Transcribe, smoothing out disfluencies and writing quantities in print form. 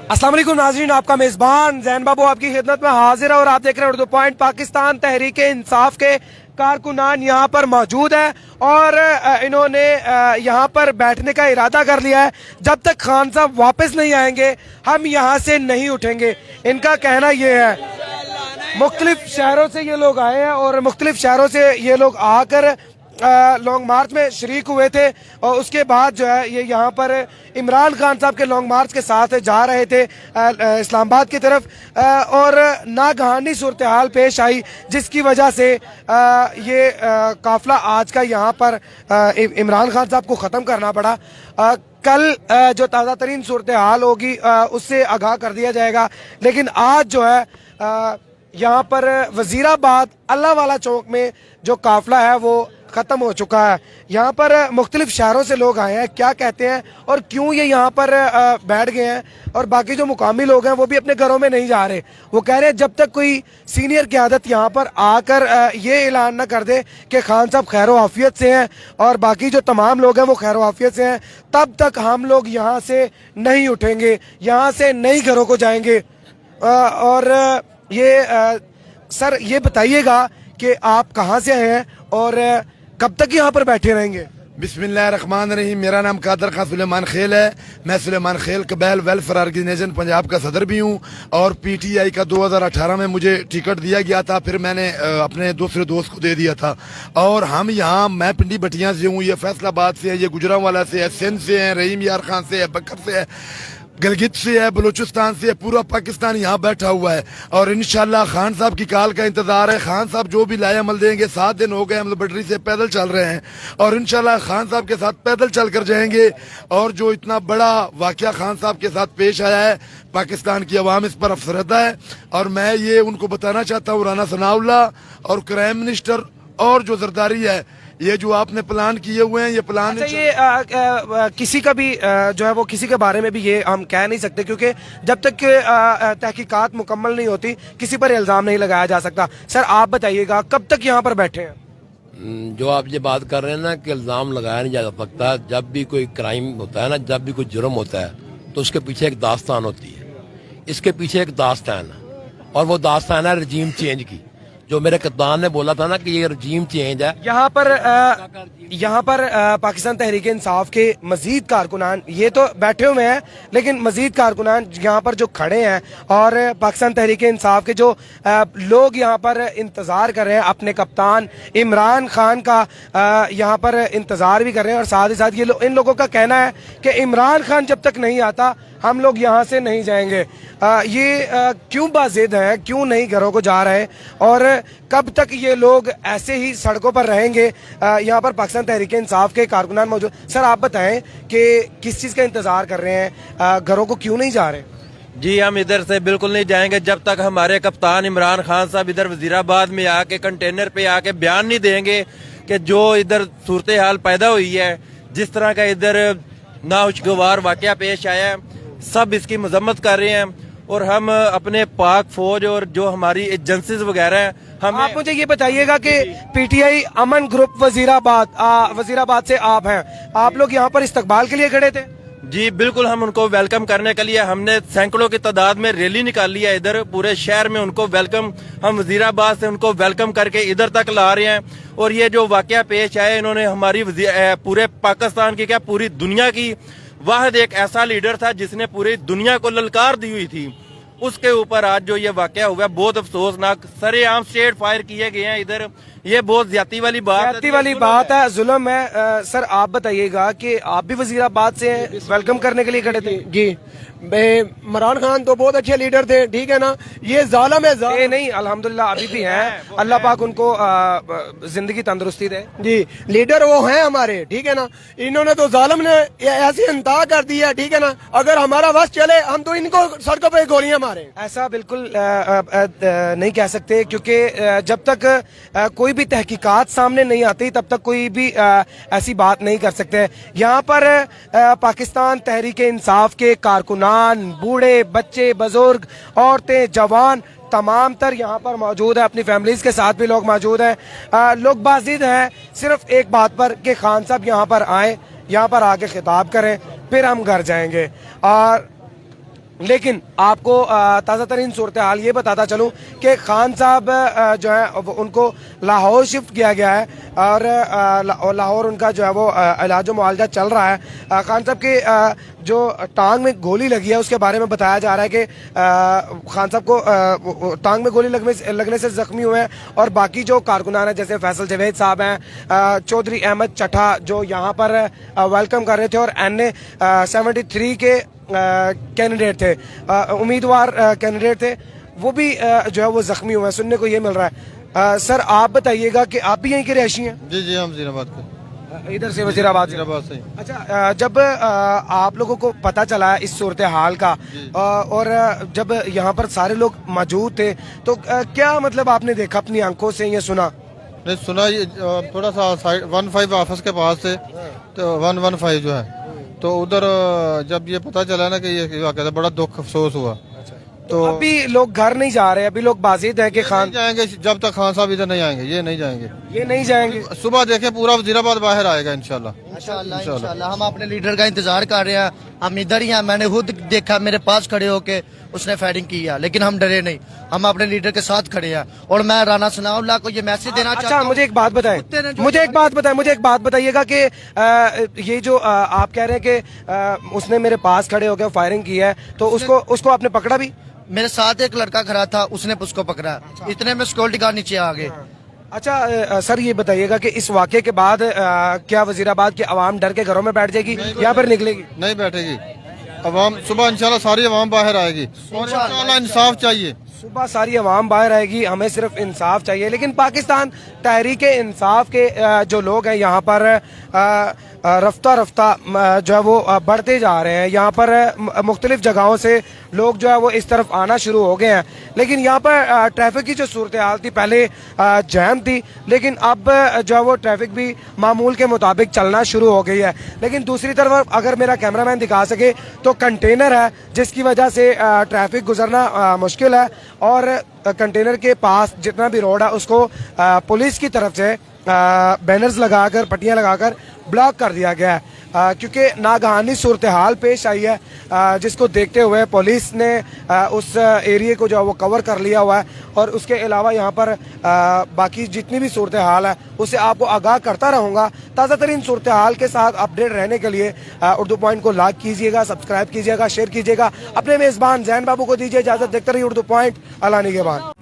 अस्सलाम वालेकुम नाज़रीन, आपका मेज़बान ज़ैन बाबू आपकी खिदमत में हाजिर है और आप देख रहे हैं उर्दू पॉइंट। पाकिस्तान तहरीक इंसाफ के कारकुनान यहाँ पर मौजूद है और इन्होंने यहाँ पर बैठने का इरादा कर लिया है। जब तक खान साहब वापस नहीं आएंगे हम यहाँ से नहीं उठेंगे। इनका कहना ये है। मुख्तलिफ शहरों से ये लोग आए हैं और मुख्तलिफ शहरों से ये लोग आकर लॉन्ग मार्च में शरीक हुए थे और उसके बाद जो है ये यहाँ पर इमरान खान साहब के लॉन्ग मार्च के साथ जा रहे थे इस्लामाबाद की तरफ और नागहानी सूरत हाल पेश आई जिसकी वजह से ये काफिला आज का यहाँ पर इमरान खान साहब को ख़त्म करना पड़ा। कल जो ताज़ा तरीन सूरत हाल होगी उससे आगाह कर दिया जाएगा, लेकिन आज जो है यहाँ पर वजीराबाद अल्लाह वाला चौक में जो काफिला है वो ख़त्म हो चुका है। यहाँ पर मुख्तलिफ शहरों से लोग आए हैं, क्या कहते हैं और क्यों ये यहाँ पर बैठ गए हैं और बाकी जो मुकामी लोग हैं वो भी अपने घरों में नहीं जा रहे। वो कह रहे हैं जब तक कोई सीनियर क़यादत यहाँ पर आकर ये ऐलान न कर दे कि खान साहब खैर आफियत से हैं और बाकी जो तमाम लोग हैं वो खैर आफियत से हैं, तब तक हम लोग यहाँ से नहीं उठेंगे, यहाँ से नहीं घरों को जाएंगे। और ये सर ये बताइएगा कि आप कहाँ से आए हैं और कब तक यहाँ पर बैठे रहेंगे? बिस्मिल्लाहिर्रहमानिर्रहीम। मेरा नाम कादर खान सुलेमान खेल है। मैं सुलेमान खेल कबैल वेलफेयर ऑर्गेनाइजेशन पंजाब का सदर भी हूँ और पीटीआई का 2018 में मुझे टिकट दिया गया था, फिर मैंने अपने दूसरे दोस्त को दे दिया था। और हम यहाँ, मैं पिंडी भटियाँ से हूँ, ये फैसलाबाद से है, ये गुजरांवाला से है, सिंध से है, रहीम यार खान से है, बकर से है, गिलगित से है, बलूचिस्तान से है, पूरा पाकिस्तान यहाँ बैठा हुआ है और इंशाल्लाह खान साहब की काल का इंतजार है। खान साहब जो भी लाए अमल देंगे। 7 दिन हो गए हम लोग बटरी से पैदल चल रहे हैं और इंशाल्लाह खान साहब के साथ पैदल चल कर जाएंगे। और जो इतना बड़ा वाकया खान साहब के साथ पेश आया है, पाकिस्तान की अवाम इस पर अफसरदा है और मैं ये उनको बताना चाहता हूँ, राना सनाउल्लाह और प्राइम मिनिस्टर और जो जरदारी है, ये जो आपने प्लान किए हुए हैं, ये प्लान अच्छा, ये किसी का भी जो है वो किसी के बारे में भी ये हम कह नहीं सकते क्योंकि जब तक तहकीकात मुकम्मल नहीं होती किसी पर इल्ज़ाम नहीं लगाया जा सकता। सर आप बताइएगा कब तक यहाँ पर बैठे हैं? जो आप ये बात कर रहे हैं ना कि इल्ज़ाम लगाया नहीं जा सकता, जब भी कोई क्राइम होता है ना, जब भी कोई जुर्म होता है तो उसके पीछे एक दास्तान होती है। इसके पीछे एक दास्तान है और वो दास्तान है रजीम चेंज की। जो मेरे कप्तान ने बोला था ना कि ये रजीम चेंज है। यहाँ पर पाकिस्तान तहरीक इंसाफ के मजीद कारकुनान ये तो बैठे हुए हैं, लेकिन मजीद कारकुनान यहाँ पर जो खड़े हैं और पाकिस्तान तहरीक इंसाफ के जो लोग यहाँ पर इंतज़ार कर रहे हैं अपने कप्तान इमरान खान का, यहाँ पर इंतज़ार भी कर रहे हैं और साथ ही साथ ये इन लोगों का कहना है कि इमरान खान जब तक नहीं आता हम लोग यहाँ से नहीं जाएंगे। ये क्यों बाजिद है, क्यों नहीं घरों को जा रहे और कब तक ये लोग ऐसे ही सड़कों पर रहेंगे? यहाँ पर पाकिस्तान तहरीक इंसाफ के कारकुनान मौजूद। सर आप बताएं कि किस चीज़ का इंतज़ार कर रहे हैं, घरों को क्यों नहीं जा रहे? जी हम इधर से बिल्कुल नहीं जाएंगे जब तक हमारे कप्तान इमरान खान साहब इधर वजीराबाद में आके कंटेनर पे आके बयान नहीं देंगे कि जो इधर सूरत हाल पैदा हुई है, जिस तरह का इधर नाखुशगवार वाकया पेश आया है, सब इसकी मजम्मत कर रहे हैं। और हम अपने पाक फौज और जो हमारी एजेंसीज वगैरह हैं, हम आप मुझे ये बताइएगा कि पीटीआई अमन ग्रुप वजीराबाद से आप हैं, आप लोग यहाँ पर इस्तकबाल के लिए खड़े थे? जी बिल्कुल, हम उनको वेलकम करने के लिए हमने सैकड़ों की तादाद में रैली निकाली है इधर पूरे शहर में। उनको वेलकम, हम वजीराबाद से उनको वेलकम करके इधर तक ला रहे हैं। और ये जो वाकया पेश आए, इन्होंने हमारी पूरे पाकिस्तान की क्या पूरी दुनिया की वाहिद एक ऐसा लीडर था जिसने पूरी दुनिया को ललकार दी हुई थी, उसके ऊपर आज जो ये वाकया हुआ बहुत अफसोसनाक। सरेआम स्ट्रेट फायर किए गए हैं इधर, ये बहुत ज्यादती वाली बात है, जुल्म है। सर आप बताइएगा कि आप भी वजीराबाद से वेलकम करने के लिए खड़े थे? जी, इमरान खान तो बहुत अच्छे लीडर थे, ठीक है ना। ये जालिम है नहीं, अल्हम्दुलिल्लाह अभी भी हैं, अल्लाह पाक उनको जिंदगी तंदुरुस्ती दे। जी, लीडर वो हैं हमारे, ठीक है ना। इन्होंने तो जालिम ने ऐसी इंतहा कर दी है, ठीक है ना। अगर हमारा वश चले हम तो इनको सड़कों पे गोलियां मारे। ऐसा बिल्कुल नहीं कह सकते क्योंकि जब तक कोई भी तहकीकात सामने नहीं आती तब तक कोई भी ऐसी बात नहीं कर सकते। यहाँ पर पाकिस्तान तहरीक इंसाफ के कारकुनान, बूढ़े, बच्चे, बुजुर्ग, औरतें, जवान तमाम तर यहाँ पर मौजूद है, अपनी फैमिलीज के साथ भी लोग मौजूद हैं। लोग बाजिद हैं सिर्फ एक बात पर कि खान साहब यहाँ पर आए, यहाँ पर आके खिताब करें, फिर हम घर जाएंगे। और लेकिन आपको ताज़ा तरीन सूरत हाल ये बताता चलूँ कि खान साहब जो है उनको लाहौर शिफ्ट किया गया है और लाहौर उनका जो है वो इलाज मुआलजा चल रहा है। खान साहब के जो टांग में गोली लगी है उसके बारे में बताया जा रहा है कि खान साहब को टांग में गोली लगने से जख्मी हुए हैं और बाकी जो कारकुनान हैं जैसे फैसल जावेद साहब हैं, चौधरी अहमद चट्ठा जो यहाँ पर वेलकम कर रहे थे और NA 73 के कैंडिडेट थे, उम्मीदवार कैंडिडेट थे, वो भी जो है वो जख्मी हुए हैं, सुनने को ये मिल रहा है। सर आप बताइएगा कि आप भी यहीं के रहायशी हैं? जी जी, हम वजीराबाद के, इधर से वजीराबाद से। अच्छा, जब आप लोगों को पता चला इस सूरत हाल का और जब यहाँ पर सारे लोग मौजूद थे तो क्या मतलब आपने देखा अपनी आंखों से, ये सुना? नहीं सुना, ये थोड़ा सा साइड 15 ऑफिस के पास थे, तो 115 जो है, तो उधर जब ये पता चला ना कि ये वाक़या था, बड़ा दुख अफसोस हुआ। तो अभी लोग घर नहीं जा रहे, अभी लोग बाजिद है कि खान जाएंगे जब तक खान साहब इधर नहीं आएंगे, ये नहीं जाएंगे, ये नहीं जाएंगे। सुबह देखें पूरा वजीराबाद बाहर आएगा इंशाल्लाह। इंशाल्लाह हम अपने लीडर का इंतजार कर रहे हैं, हम इधर ही हैं। मैंने खुद देखा, मेरे पास खड़े होके उसने फायरिंग की है, लेकिन हम डरे नहीं, हम अपने लीडर के साथ खड़े हैं। और मैं राना सनाउल्लाह को ये मैसेज देना चाहता अच्छा, हूं। मुझे एक बात बताएं, मुझे एक बात बताइएगा कि ये जो आप कह रहे हैं कि उसने मेरे पास खड़े होकर फायरिंग की है, तो उसको आपने पकड़ा भी? मेरे साथ एक लड़का खड़ा था, उसने उसको पकड़ा, इतने में सिक्योरिटी गार्ड नीचे आ गए। अच्छा सर, ये बताइएगा कि इस वाक़े के बाद क्या वजीराबाद की आवाम डर के घरों में बैठ जाएगी या फिर निकलेगी? नहीं बैठेगी अवाम, सुबह इंशाल्लाह सारी अवाम बाहर आएगी और इंशाल्लाह इंसाफ चाहिए। सुबह सारी अवाम बाहर आएगी, हमें सिर्फ इंसाफ चाहिए। लेकिन पाकिस्तान तहरीक इंसाफ के जो लोग हैं यहाँ पर रफ्ता रफ्ता जो है वो बढ़ते जा रहे हैं। यहाँ पर मुख्तलिफ जगहों से लोग जो है वो इस तरफ आना शुरू हो गए हैं। लेकिन यहाँ पर ट्रैफिक की जो सूरत हाल थी, पहले जैम थी, लेकिन अब जो है वो ट्रैफिक भी मामूल के मुताबिक चलना शुरू हो गई है। लेकिन दूसरी तरफ अगर मेरा कैमरामैन दिखा सके तो कंटेनर है जिसकी वजह से ट्रैफिक गुजरना मुश्किल है और कंटेनर के पास जितना भी रोड है उसको पुलिस की तरफ से बैनर्स लगाकर, पट्टियां लगाकर ब्लॉक कर दिया गया है क्योंकि नागहानी सूरत हाल पेश आई है जिसको देखते हुए पुलिस ने उस एरिया को जो है वो कवर कर लिया हुआ है। और उसके अलावा यहाँ पर बाकी जितनी भी सूरत हाल है उससे आपको आगाह करता रहूँगा। ताज़ा तरीन सूरत हाल के साथ अपडेट रहने के लिए उर्दू पॉइंट को लाइक कीजिएगा, सब्सक्राइब कीजिएगा, शेयर कीजिएगा। अपने मेज़बान जैन बाबू को दीजिए इजाज़त। देखते रहिए उर्दू पॉइंट, अल्लाह निगहबान।